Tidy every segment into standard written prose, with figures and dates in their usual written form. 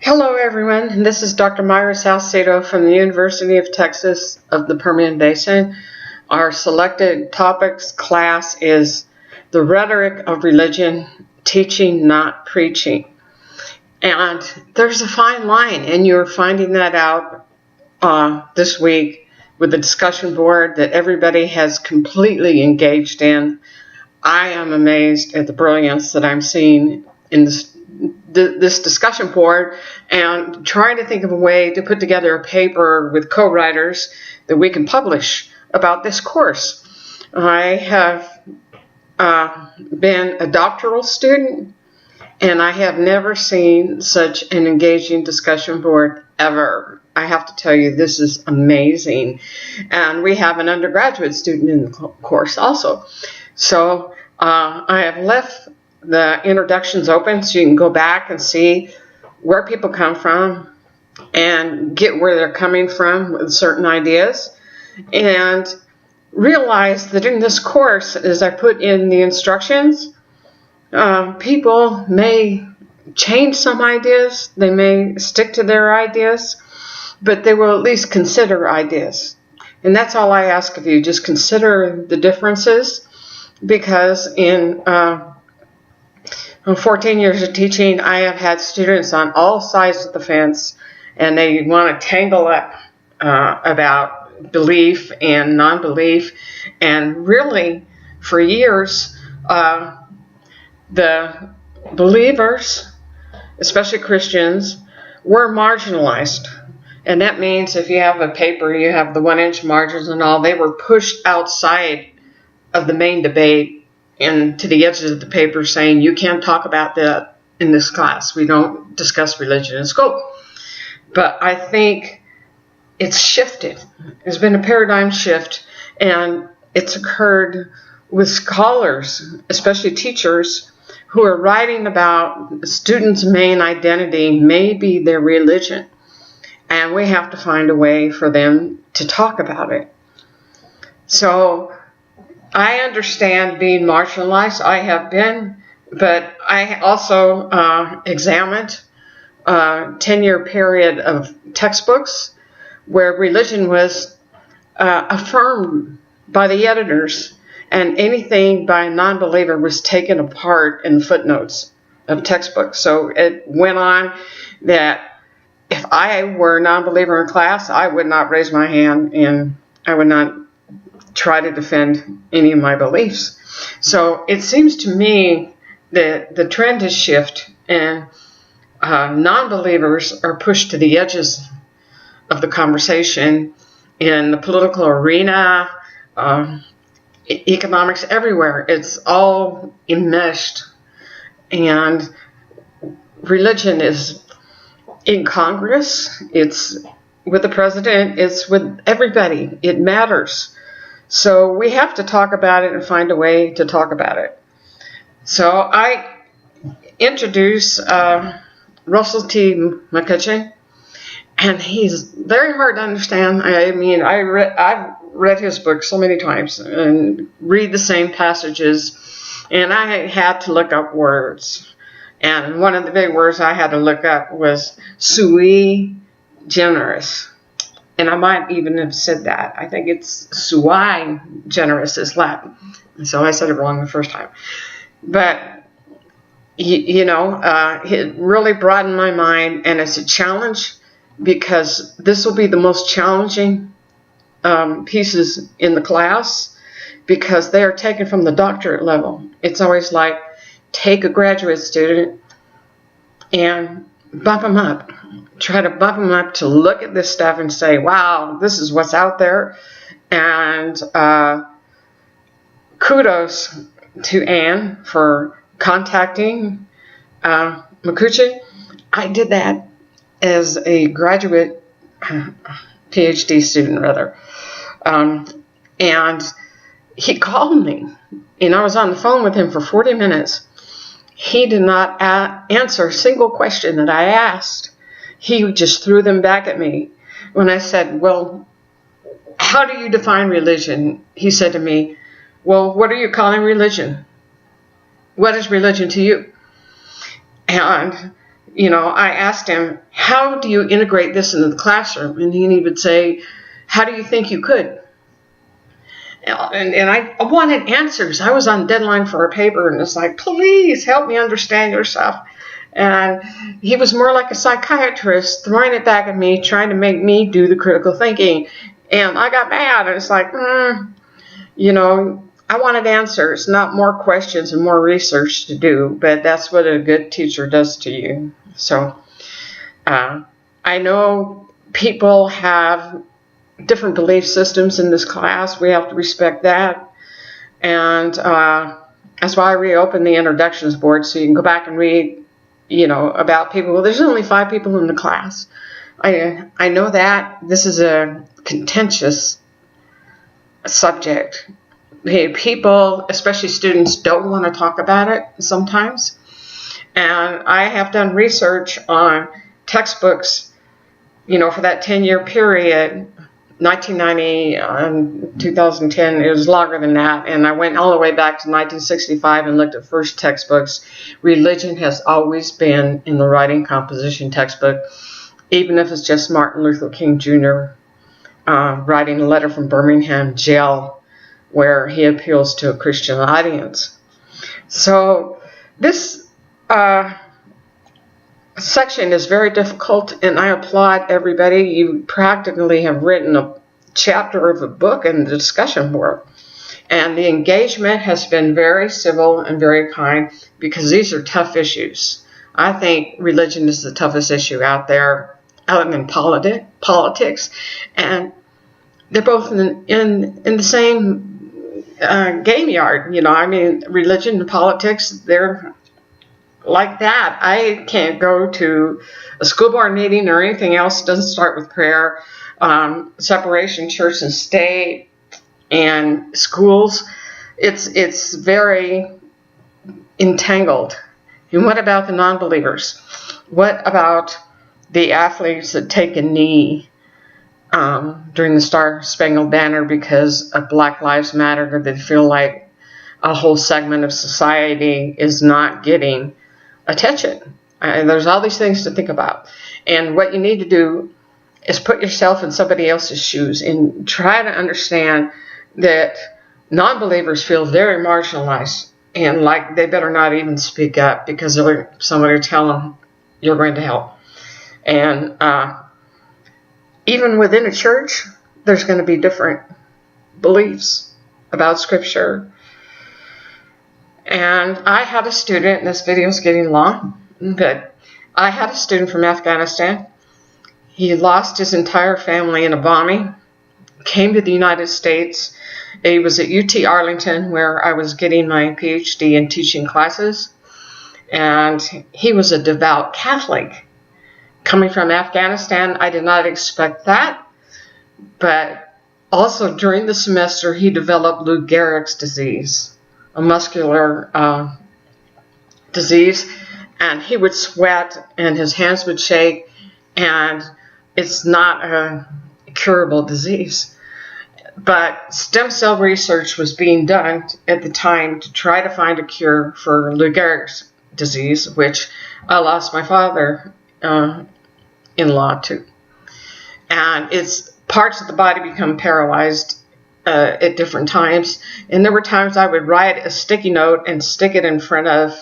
Hello everyone, this is Dr. Myra Salcedo from the University of Texas of the Permian Basin. Our selected topics class is the Rhetoric of Religion, Teaching, Not Preaching. And there's a fine line, and you're finding that out this week with the discussion board that everybody has completely engaged in. I am amazed at the brilliance that I'm seeing in this discussion board, and trying to think of a way to put together a paper with co-writers that we can publish about this course. I have been a doctoral student, and I have never seen such an engaging discussion board ever. I have to tell you, this is amazing. And we have an undergraduate student in the course also. So I have left the introductions open so you can go back and see where people come from and get where they're coming from with certain ideas, and realize that in this course, as I put in the instructions, people may change some ideas, they may stick to their ideas, but they will at least consider ideas. And that's all I ask of you, just consider the differences, because in 14 years of teaching, I have had students on all sides of the fence, and they want to tangle up about belief and non-belief. And really, for years, the believers, especially Christians, were marginalized. And that means if you have a paper, you have the 1-inch margins and all, they were pushed outside of the main debate and to the edges of the paper, saying you can't talk about that in this class. We don't discuss religion in school. But I think it's shifted. There's been a paradigm shift, and it's occurred with scholars, especially teachers, who are writing about students' main identity may be their religion. And we have to find a way for them to talk about it. So I understand being marginalized. I have been, but I also examined a 10-year period of textbooks where religion was affirmed by the editors, and anything by a non-believer was taken apart in the footnotes of textbooks. So it went on that if I were a non-believer in class, I would not raise my hand, and I would not try to defend any of my beliefs. So it seems to me that the trend has shifted, and non-believers are pushed to the edges of the conversation in the political arena, economics, everywhere. It's all enmeshed, and religion is in Congress, it's with the president, it's with everybody. It matters. So we have to talk about it and find a way to talk about it. So I introduce Russell T. McCutcheon, and he's very hard to understand. I mean, I've read his book so many times and read the same passages, and I had to look up words. And one of the big words I had to look up was sui generis. And I might even have said that. I think it's sui generis is Latin. So I said it wrong the first time. But, it really broadened my mind. And it's a challenge, because this will be the most challenging pieces in the class, because they are taken from the doctorate level. It's always like, take a graduate student and bump them up. Try to bump them up to look at this stuff and say, wow, this is what's out there. And kudos to Anne for contacting McCutcheon. I did that as a graduate PhD student, rather. And he called me, and I was on the phone with him for 40 minutes. He did not answer a single question that I asked. He just threw them back at me. When I said, well, how do you define religion? He said to me, well, what are you calling religion? What is religion to you? And I asked him, how do you integrate this into the classroom? And he would say, how do you think you could? And I wanted answers. I was on deadline for a paper, and it's like, please help me understand your stuff. And he was more like a psychiatrist, throwing it back at me, trying to make me do the critical thinking. And I got mad. And it's like, I wanted answers, not more questions and more research to do. But that's what a good teacher does to you. So I know people have different belief systems in this class. We have to respect that. And that's why I reopened the introductions board, so you can go back and read, about people. Well, there's only 5 people in the class. I know that this is a contentious subject. People, especially students, don't want to talk about it sometimes. And I have done research on textbooks, for that 10-year period, 1990 and 2010, it was longer than that. And I went all the way back to 1965 and looked at first textbooks. Religion has always been in the writing composition textbook, even if it's just Martin Luther King Jr. Writing a letter from Birmingham jail where he appeals to a Christian audience. So this section is very difficult, and I applaud everybody. You practically have written a chapter of a book in the discussion board, and the engagement has been very civil and very kind, because these are tough issues. I think religion is the toughest issue out there, other than politics, and they're both in the same game yard. Religion and politics, they're like that. I can't go to a school board meeting or anything else. It doesn't start with prayer. Separation, church and state, and schools. It's very entangled. And what about the non-believers? What about the athletes that take a knee during the Star-Spangled Banner because of Black Lives Matter, or they feel like a whole segment of society is not getting attention? There's all these things to think about. And what you need to do is put yourself in somebody else's shoes and try to understand that non-believers feel very marginalized and like they better not even speak up, because somebody will tell them you're going to hell. And even within a church, there's going to be different beliefs about Scripture. And I had a student, and this video is getting long, but I had a student from Afghanistan. He lost his entire family in a bombing, came to the United States. He was at UT Arlington, where I was getting my PhD in teaching classes. And he was a devout Catholic. Coming from Afghanistan, I did not expect that. But also during the semester, he developed Lou Gehrig's disease, a muscular disease. And he would sweat, and his hands would shake, and it's not a curable disease. But stem cell research was being done at the time to try to find a cure for Lou Gehrig's disease, which I lost my father-in-law to. And it's parts of the body become paralyzed at different times. And there were times I would write a sticky note and stick it in front of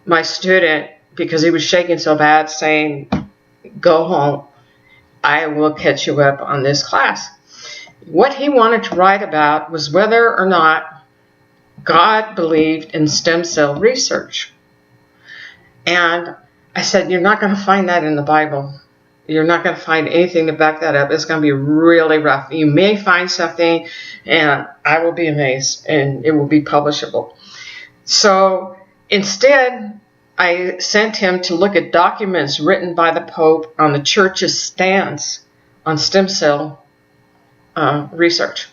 my student because he was shaking so bad, saying, "Go home. I will catch you up on this class." What he wanted to write about was whether or not God believed in stem cell research. And I said, you're not going to find that in the Bible. You're not going to find anything to back that up. It's going to be really rough. You may find something, and I will be amazed, and it will be publishable. So instead, I sent him to look at documents written by the Pope on the Church's stance on stem cell research.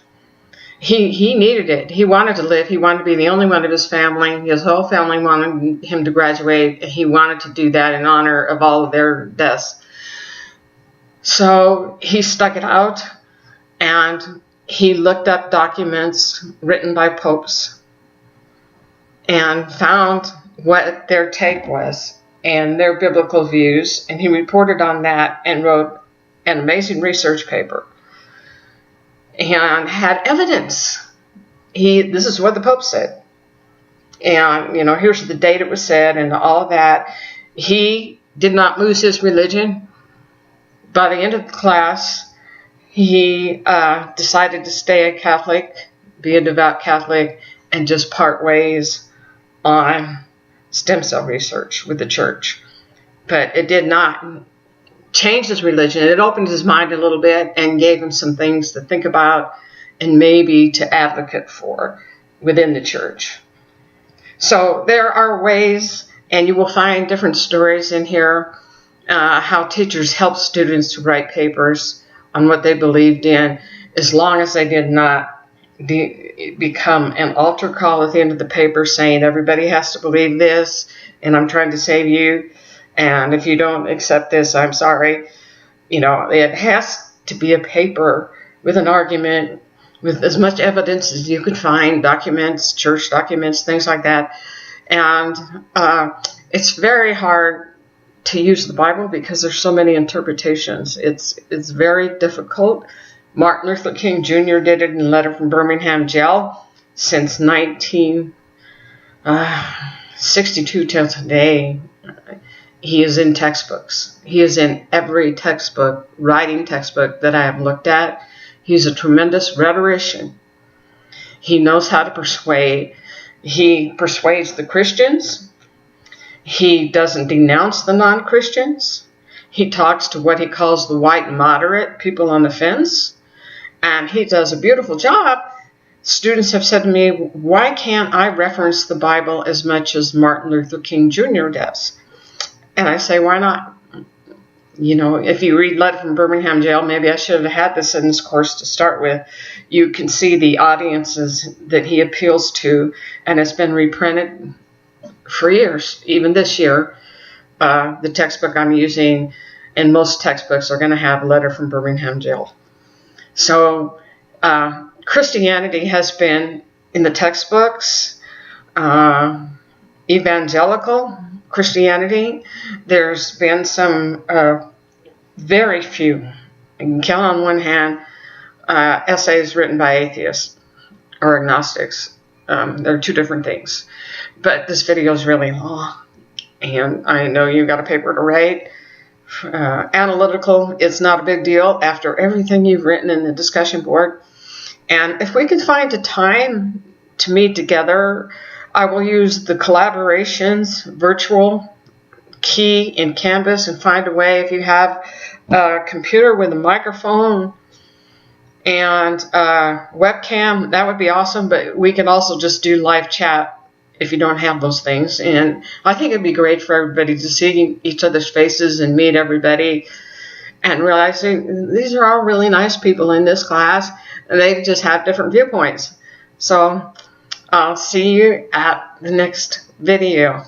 He needed it. He wanted to live. He wanted to be the only one of his family. His whole family wanted him to graduate. He wanted to do that in honor of all of their deaths. So he stuck it out, and he looked up documents written by popes and found what their take was. and their biblical views, and he reported on that and wrote an amazing research paper and had evidence. This is what the Pope said, and here's the date it was said and all of that. He did not lose his religion. By the end of the class, he decided to stay a Catholic, be a devout Catholic, and just part ways on stem cell research with the church. But it did not change his religion. It opened his mind a little bit and gave him some things to think about and maybe to advocate for within the church. So there are ways, and you will find different stories in here, how teachers help students to write papers on what they believed in, as long as they did not become an altar call at the end of the paper saying everybody has to believe this and I'm trying to save you, and if you don't accept this, I'm sorry. It has to be a paper with an argument, with as much evidence as you could find, documents, church documents, things like that. And it's very hard to use the Bible because there's so many interpretations. It's very difficult. Martin Luther King Jr. did it in a letter from Birmingham jail since 1962 till today. He is in textbooks. He is in every textbook, writing textbook that I have looked at. He's a tremendous rhetorician. He knows how to persuade. He persuades the Christians. He doesn't denounce the non-Christians. He talks to what he calls the white moderate, people on the fence. And he does a beautiful job. Students have said to me, why can't I reference the Bible as much as Martin Luther King Jr. does? And I say, why not? If you read Letter from Birmingham Jail, maybe I should have had this in this course to start with. You can see the audiences that he appeals to, and it's been reprinted for years, even this year. The textbook I'm using, and most textbooks are going to have a Letter from Birmingham Jail. So Christianity has been in the textbooks, evangelical Christianity. There's been some very few, I can count on one hand, essays written by atheists or agnostics. They're two different things. But this video is really long, and I know you got a paper to write. Analytical, it's not a big deal after everything you've written in the discussion board. And if we can find a time to meet together, I will use the collaborations, virtual key in Canvas, and find a way. If you have a computer with a microphone and webcam, that would be awesome. But we can also just do live chat if you don't have those things. And I think it'd be great for everybody to see each other's faces and meet everybody and realizing these are all really nice people in this class, and they just have different viewpoints. So I'll see you at the next video.